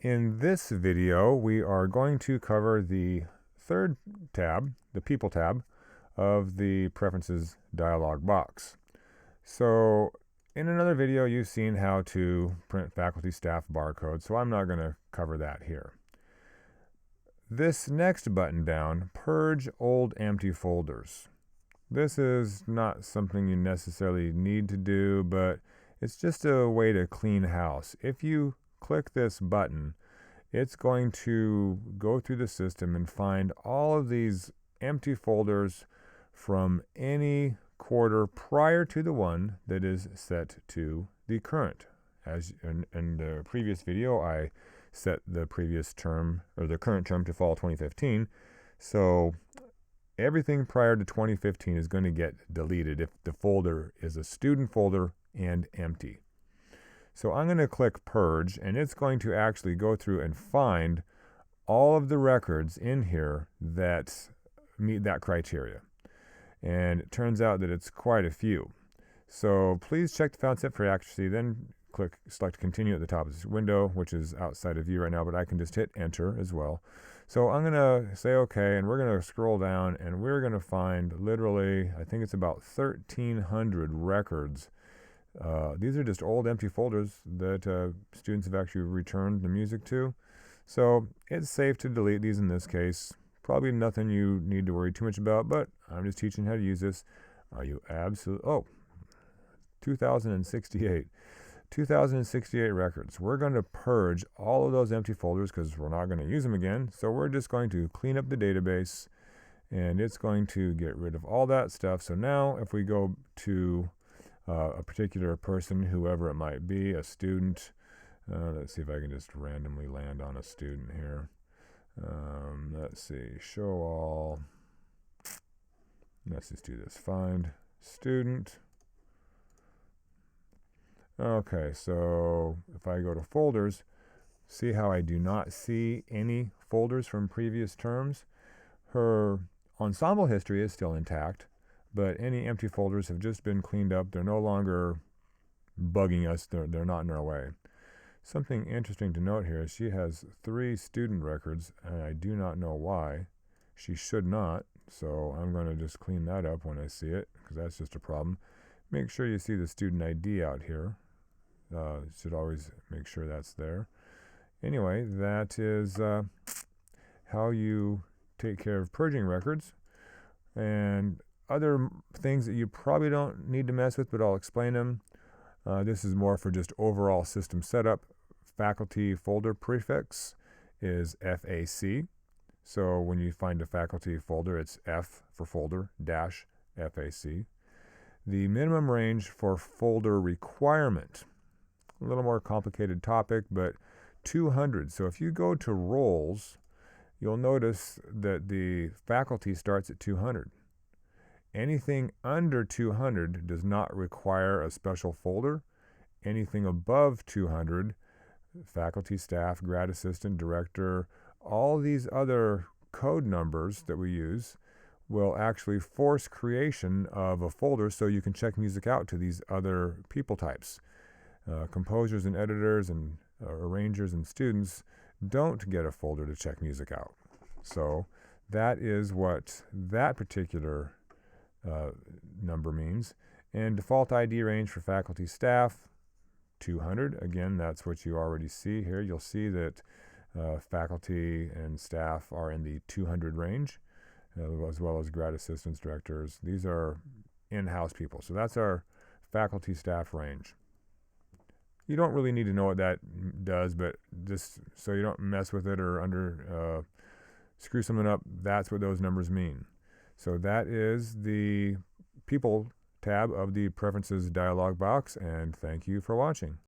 In this video, we are going to cover the third tab, the People tab, of the Preferences dialog box. So in another video, you've seen how to print faculty staff barcodes, so I'm not going to cover that here. This next button down, Purge Old Empty Folders. This is not something you necessarily need to do, but it's just a way to clean house. If you click this button, it's going to go through the system and find all of these empty folders from any quarter prior to the one that is set to the current. As in the previous video, I set the previous term, or the current term, to fall 2015. So everything prior to 2015 is going to get deleted if the folder is a student folder and empty. So I'm going to click Purge, and it's going to actually go through and find all of the records in here that meet that criteria. And it turns out that it's quite a few. So please check the found set for accuracy, then select Continue at the top of this window, which is outside of view right now, but I can just hit Enter as well. So I'm going to say OK, and we're going to scroll down, and we're going to find literally, I think it's about 1,300 records. These are just old empty folders that students have actually returned the music to. So it's safe to delete these in this case. Probably nothing you need to worry too much about, but I'm just teaching how to use this. Are you absolutely... Oh, 2068. 2068 records. We're going to purge all of those empty folders because we're not going to use them again. So we're just going to clean up the database, and it's going to get rid of all that stuff. So now if we go to a particular person, whoever it might be, a student. Let's see if I can just randomly land on a student here. Let's see, show all. Let's just do this. Find student. Okay, so if I go to folders, see how I do not see any folders from previous terms? Her ensemble history is still intact, but any empty folders have just been cleaned up. They're no longer bugging us. They're not in our way. Something interesting to note here is she has 3 student records, and I do not know why. She should not, so I'm going to just clean that up when I see it, because that's just a problem. Make sure you see the student ID out here. Should always make sure that's there. Anyway, that is how you take care of purging records. And other things that you probably don't need to mess with, but I'll explain them. This is more for just overall system setup. Faculty folder prefix is FAC. So when you find a faculty folder, it's F for folder dash FAC. The minimum range for folder requirement. A little more complicated topic, but 200. So if you go to roles, you'll notice that the faculty starts at 200. Anything under 200 does not require a special folder. Anything above 200, faculty, staff, grad assistant, director, all these other code numbers that we use will actually force creation of a folder so you can check music out to these other people types. Composers and editors and arrangers and students don't get a folder to check music out. So that is what that particular number means. And default ID range for faculty staff, 200. Again, that's what you already see here. You'll see that faculty and staff are in the 200 range, as well as grad assistants, directors. These are in-house people. So that's our faculty staff range. You don't really need to know what that does, but just so you don't mess with it or screw something up, that's what those numbers mean. So that is the People tab of the Preferences dialog box, and thank you for watching.